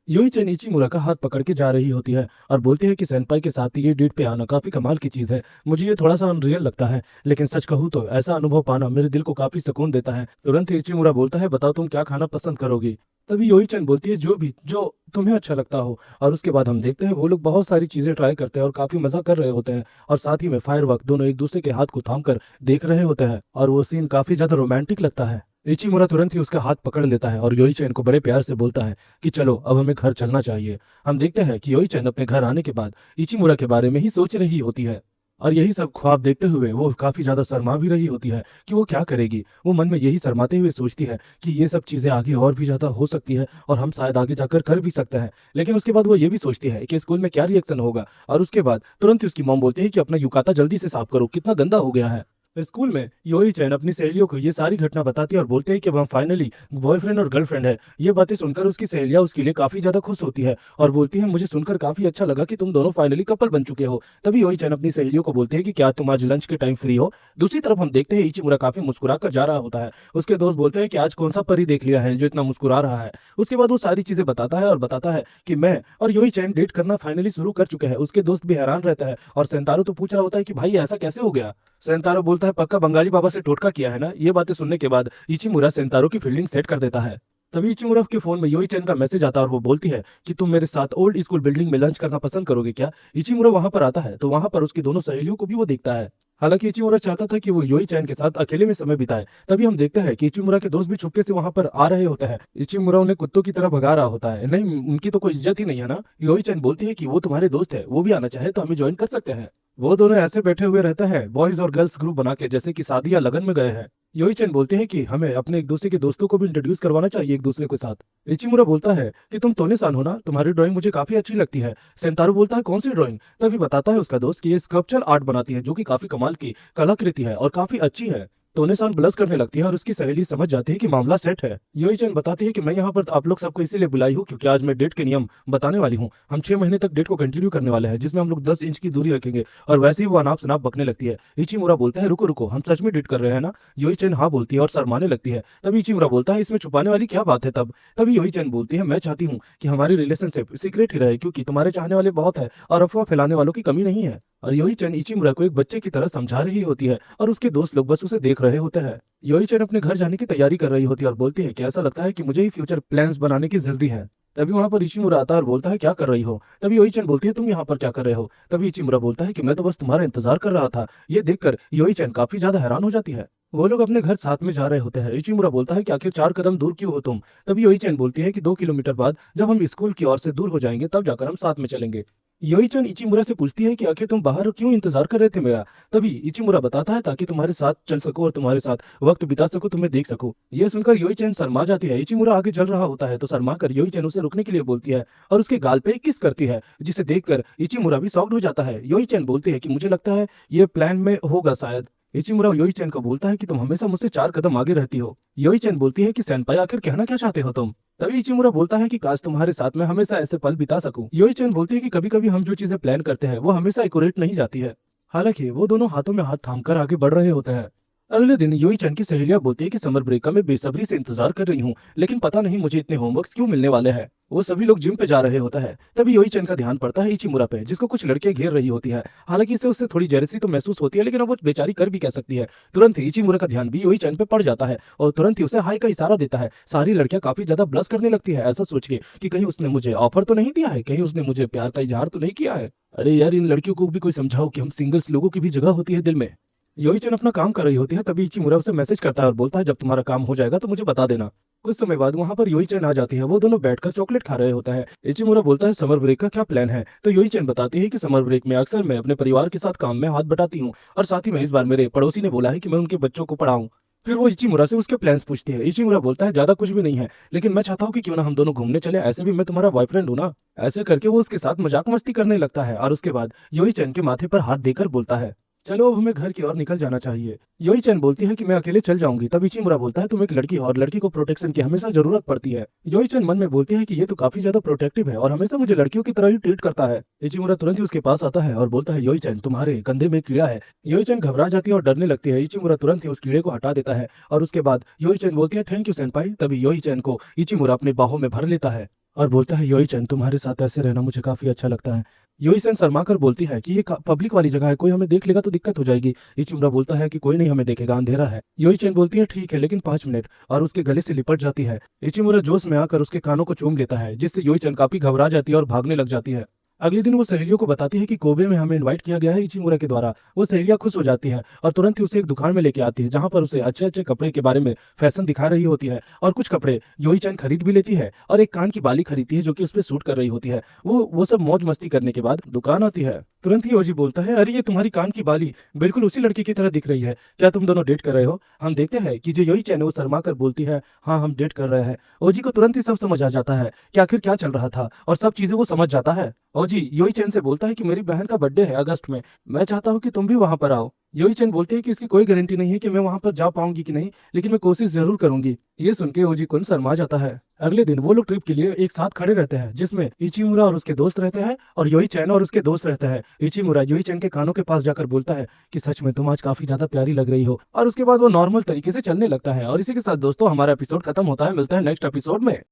यूही chain इचिमुरा का हाथ पकड़ के जा रही होती है और बोलती है कि सेनपाई के साथ ये डेट पे आना काफी कमाल की चीज है। मुझे ये थोड़ा सा अनरियल लगता है, लेकिन सच कहूँ तो ऐसा अनुभव पाना मेरे दिल को काफी सुकून देता है। तुरंत ही इचिमुरा बोलता है, बताओ तुम क्या खाना पसंद करोगी। तभी यूही चेन बोलती है, जो तुम्हें अच्छा लगता हो। और उसके बाद हम देखते हैं वो लोग बहुत सारी चीजें ट्राई करते हैं और काफी मजा कर रहे होते हैं। और साथ ही में फायर वर्क दोनों एक दूसरे के हाथ को थाम कर देख रहे होते हैं और वो सीन काफी ज्यादा रोमांटिक लगता है। इचिमुरा तुरंत ही उसका हाथ पकड़ लेता है और योई चैन को बड़े प्यार से बोलता है कि चलो अब हमें घर चलना चाहिए। हम देखते हैं कि योई चैन अपने घर आने के बाद इचिमुरा के बारे में ही सोच रही होती है और यही सब ख्वाब देखते हुए वो काफी ज्यादा शर्मा भी रही होती है कि वो क्या करेगी। वो मन में यही शर्माते हुए सोचती है कि ये सब चीजें आगे और भी ज्यादा हो सकती है और हम शायद आगे जाकर कर भी सकते हैं। लेकिन उसके बाद वो ये भी सोचती है कि स्कूल में क्या रिएक्शन होगा। और उसके बाद तुरंत ही उसकी मॉम बोलती है कि अपना युकाता जल्दी से साफ करो, कितना गंदा हो गया है। स्कूल में योही चैन अपनी सहेलियों को ये सारी घटना बताती है और बोलते हैं कि अब हम फाइनली बॉयफ्रेंड और गर्लफ्रेंड है। ये बातें सुनकर उसकी सहेलियां उसके लिए काफी ज्यादा खुश होती है और बोलती है, मुझे सुनकर काफी अच्छा लगा कि तुम दोनों फाइनली कपल बन चुके हो। तभी योही चैन अपनी सहेलियों को बोलते हैं कि क्या तुम आज लंच के टाइम फ्री हो। दूसरी तरफ हम देखते हैं इचिमुरा काफी मुस्कुरा कर जा रहा होता है। उसके दोस्त बोलते हैं कि आज कौन सा परी देख लिया है जो इतना मुस्कुरा रहा है। उसके बाद वो सारी चीजें बताता है और बताता है कि मैं और योही चैन डेट करना फाइनली शुरू कर चुके हैं। उसके दोस्त भी हैरान रहता है और सेंतारो तो पूछ रहा होता है कि भाई ऐसा कैसे हो गया। सेंतारो बोलता है, पक्का बंगाली बाबा से टोटका किया है ना। ये बातें सुनने के बाद इचिमुरा सेंतारो की फील्डिंग सेट कर देता है। तभी इचिमुरा के फोन में योई चैन का मैसेज आता है और वो बोलती है कि तुम मेरे साथ ओल्ड स्कूल बिल्डिंग में लंच करना पसंद करोगे क्या। इचिमुरा वहां पर आता है तो वहां पर उसकी दोनों सहेलियों को भी वो देखता है। हालांकि इचिमुरा चाहता था कि वो योई चैन के साथ अकेले में समय बिताए। तभी हम देखते हैं कि इचिमुरा के दोस्त भी छुपके से वहां पर आ रहे होते हैं। इचिमुरा उन्हें कुत्तों की तरह भगा रहा होता है। नहीं, उनकी तो कोई इज्जत ही नहीं है ना। योई चैन बोलती है कि वो तुम्हारे दोस्त है, वो भी आना चाहे तो हमें ज्वाइन कर सकते हैं। वो दोनों ऐसे बैठे हुए रहते हैं बॉयज और गर्ल्स ग्रुप बना के, जैसे कि शादी या लगन में गए हैं। योई चैन बोलते हैं कि हमें अपने एक दूसरे के दोस्तों को भी इंट्रोड्यूस करवाना चाहिए एक दूसरे के साथ। इचिमुरा बोलता है कि तुम तोने सान हो ना, तुम्हारी ड्राइंग मुझे काफी अच्छी लगती है। सेंतारो बोलता है, कौन सी ड्राइंग। तभी बताता है उसका दोस्त कि ये स्कल्पचर आर्ट बनाती है जो कि काफी कमाल की कलाकृति है और काफी अच्छी है। तोने सान ब्लश करने लगती है और उसकी सहेली समझ जाती है कि मामला सेट है। योई चैन बताती है कि मैं यहाँ पर आप लोग सबको इसीलिए बुलाई हूँ क्योंकि आज मैं डेट के नियम बताने वाली हूँ। हम 6 महीने तक डेट को कंटिन्यू करने वाले हैं जिसमें हम लोग 10 इंच की दूरी रखेंगे। और वैसे ही वो अनाप शनाप बकने लगती है। इचिमुरा बोलता है, रुको रुको, हम सच में डेट कर रहे हैं ना। योई चैन हाँ बोलती है और शर्माने लगती है। तभी इचिमुरा बोलता है, इसमें छुपाने वाली क्या बात है। तभी योई चैन बोलती है, मैं चाहती हूँ कि हमारी रिलेशनशिप सीक्रेट ही रहे क्योंकि तुम्हारे चाहने वाले बहुत है और अफवाह फैलाने वालों की कमी नहीं है। और योई चैन इचिमुरा को एक बच्चे की तरह समझा रही होती है और उसके दोस्त लोग बस उसे देख रहे होते हैं। योई चैन अपने घर जाने की तैयारी कर रही होती है और बोलती है कि ऐसा लगता है कि मुझे ही फ्यूचर प्लान्स बनाने की जल्दी है। तभी वहां पर इचिमुरा आता है और बोलता है, क्या कर रही हो। तभी योई चैन बोलती है, तुम यहाँ पर क्या कर रहे हो। तभी इचिमुरा बोलता है कि मैं तो बस तुम्हारा इंतजार कर रहा था। ये देखकर योई चैन काफी ज्यादा हैरान हो जाती है। वो लोग अपने घर साथ में जा रहे होते हैं। इचिमुरा बोलता है कि आखिर 4 कदम दूर क्यों हो तुम। तभी योई चैन बोलती है कि 2 किलोमीटर बाद जब हम स्कूल की ओर से दूर हो जाएंगे तब जाकर हम साथ में चलेंगे। योई चैन इचिमुरा से पूछती है कि आखिर तुम बाहर क्यों इंतजार कर रहे थे मेरा। तभी इचिमुरा बताता है, ताकि तुम्हारे साथ चल सकूं और तुम्हारे साथ वक्त बिता सकूं, तुम्हें देख सकूं। ये सुनकर योई चैन शर्मा जाती है। इचिमुरा आगे चल रहा होता है तो शर्मा कर योई चैन उसे रुकने के लिए बोलती है और उसके गाल पे एक किस करती है, जिसे देखकर इचिमुरा भी शॉक्ड हो जाता है। योई चैन बोलती है कि मुझे लगता है ये प्लान में होगा शायद। इचिमुरा योई चैन को बोलता है कि तुम हमेशा मुझसे 4 कदम आगे रहती हो। योई चैन बोलती है कि सेनपाई आखिर कहना क्या चाहते हो तुम। तभी इचिमुरा बोलता है कि काश तुम्हारे साथ मैं हमेशा ऐसे पल बिता सकूं। योई चैन बोलती है कि कभी कभी हम जो चीजें प्लान करते हैं वो हमेशा एक्यूरेट नहीं जाती है। हालांकि वो दोनों हाथों में हाथ थामकर आगे बढ़ रहे होते हैं। अगले दिन योई चैन की सहेलियां बोलती है कि समर ब्रेक का मैं बेसब्री से इंतजार कर रही हूँ, लेकिन पता नहीं मुझे इतने होमवर्क्स क्यों मिलने वाले हैं। वो सभी लोग जिम पे जा रहे होता है। तभी योई चैन का ध्यान पड़ता है इचिमुरा पे, जिसको कुछ लड़कियां घेर रही होती है। हालांकि इसे उससे थोड़ी जेलसी तो महसूस होती है, लेकिन अब वो बेचारी कर भी कह सकती है। तुरंत ही इचिमुरा का ध्यान भी योई चैन पे पड़ जाता है और तुरंत ही उसे हाई का इशारा देता है। सारी लड़कियां काफी ज्यादा ब्लश करने लगती है, ऐसा सोच के कि कहीं उसने मुझे ऑफर तो नहीं दिया है, कहीं उसने मुझे प्यार का इजहार तो नहीं किया है। अरे यार, इन लड़कियों को भी कोई समझाओ कि हम सिंगल्स लोगों की भी जगह होती है दिल में। योई चैन अपना काम कर रही होती है। तभी इचिमुरा उसे मैसेज करता है और बोलता है, जब तुम्हारा काम हो जाएगा तो मुझे बता देना। कुछ समय बाद वहां पर योई चैन आ जाती है। वो दोनों बैठकर चॉकलेट खा रहे होता है। इचिमुरा बोलता है, समर ब्रेक का क्या प्लान है। तो योई चैन बताती है कि समर ब्रेक में अक्सर मैं अपने परिवार के साथ काम में हाथ बटाती हूँ और साथ ही में इस बार मेरे पड़ोसी ने बोला है कि मैं उनके बच्चों को पढ़ाऊं। फिर वो इचिमुरा से उसके प्लान्स पूछती है। इचिमुरा बोलता है, ज्यादा कुछ भी नहीं है, लेकिन मैं चाहता हूँ कि क्यों ना हम दोनों घूमने चले, ऐसे भी मैं तुम्हारा बॉयफ्रेंड हूँ ना। ऐसे करके वो उसके साथ मजाक मस्ती करने लगता है और उसके बाद योई चैन के माथे पर हाथ देकर बोलता है, चलो अब हमें घर की ओर निकल जाना चाहिए। योई चैन बोलती है कि मैं अकेले चल जाऊंगी। तब इचिमुरा बोलता है, तुम एक लड़की हो और लड़की को प्रोटेक्शन की हमेशा जरूरत पड़ती है। योई चैन मन में बोलती है कि ये तो काफी ज्यादा प्रोटेक्टिव है और हमेशा मुझे लड़कियों की तरह ही ट्रीट करता है। इचिमुरा तुरंत ही उसके पास आता है और बोलता है, योई चैन तुम्हारे कंधे में कीड़ा है। योई चैन घबरा जाती है और डरने लगती है। इचिमुरा तुरंत ही उस कीड़े को हटा देता है और उसके बाद योई चैन बोलती है, थैंक यू सेनपाई। तभी योई चैन को इचिमुरा अपने बाहों में भर लेता है। और बोलता है, योई चैन, तुम्हारे साथ ऐसे रहना मुझे काफी अच्छा लगता है। योई चैन शर्मा कर बोलती है कि ये पब्लिक वाली जगह है, कोई हमें देख लेगा तो दिक्कत हो जाएगी। इचिमुरा बोलता है कि कोई नहीं हमें देखेगा, अंधेरा है। योई चैन बोलती है, ठीक है, लेकिन 5 मिनट, और उसके गले से लिपट जाती है। इचिमुरा जोश में आकर उसके कानों को चूम लेता है, जिससे योई चैन काफी घबरा जाती है और भागने लग जाती है। अगले दिन वो सहेलियों को बताती है कि कोबे में हमें इनवाइट किया गया है इचिमुरा के द्वारा। वो सहेलियां खुश हो जाती है और तुरंत ही उसे एक दुकान में लेके आती है, जहां पर उसे अच्छे अच्छे कपड़े के बारे में फैशन दिखा रही होती है। और कुछ कपड़े योई चैन खरीद भी लेती है और एक कान की बाली खरीदती है जो कि उस पर सूट कर रही होती है। वो सब मौज मस्ती करने के बाद दुकान आती है। तुरंत ही ओजी बोलता है, अरे ये तुम्हारी कान की बाली बिल्कुल उसी लड़की की तरह दिख रही है, क्या तुम दोनों डेट कर रहे हो? हम देखते हैं कि जो योई चैन है वो शर्मा कर बोलती है, हाँ हम डेट कर रहे हैं। ओजी को तुरंत ही सब समझ आ जाता है कि आखिर क्या चल रहा था, और सब चीजें वो समझ जाता है। ओजी योई चैन से बोलता है कि मेरी बहन का बर्थडे है अगस्त में, मैं चाहता हूँ कि तुम भी वहां पर आओ। योई चैन बोलती है कि इसकी कोई गारंटी नहीं है कि मैं वहां पर जा पाऊंगी कि नहीं, लेकिन मैं कोशिश जरूर करूंगी। ये सुन के ओजी कुन शर्मा जाता है। अगले दिन वो लोग ट्रिप के लिए एक साथ खड़े रहते हैं, जिसमें इचिमुरा और उसके दोस्त रहते हैं और योई चैन और उसके दोस्त रहते हैं। इचिमुरा योई चैन के कानों के पास जाकर बोलता है कि सच में तुम आज काफी ज्यादा प्यारी लग रही हो, और उसके बाद वो नॉर्मल तरीके से चलने लगता है। और इसी के साथ दोस्तों हमारा एपिसोड खत्म होता है। मिलता है नेक्स्ट एपिसोड में।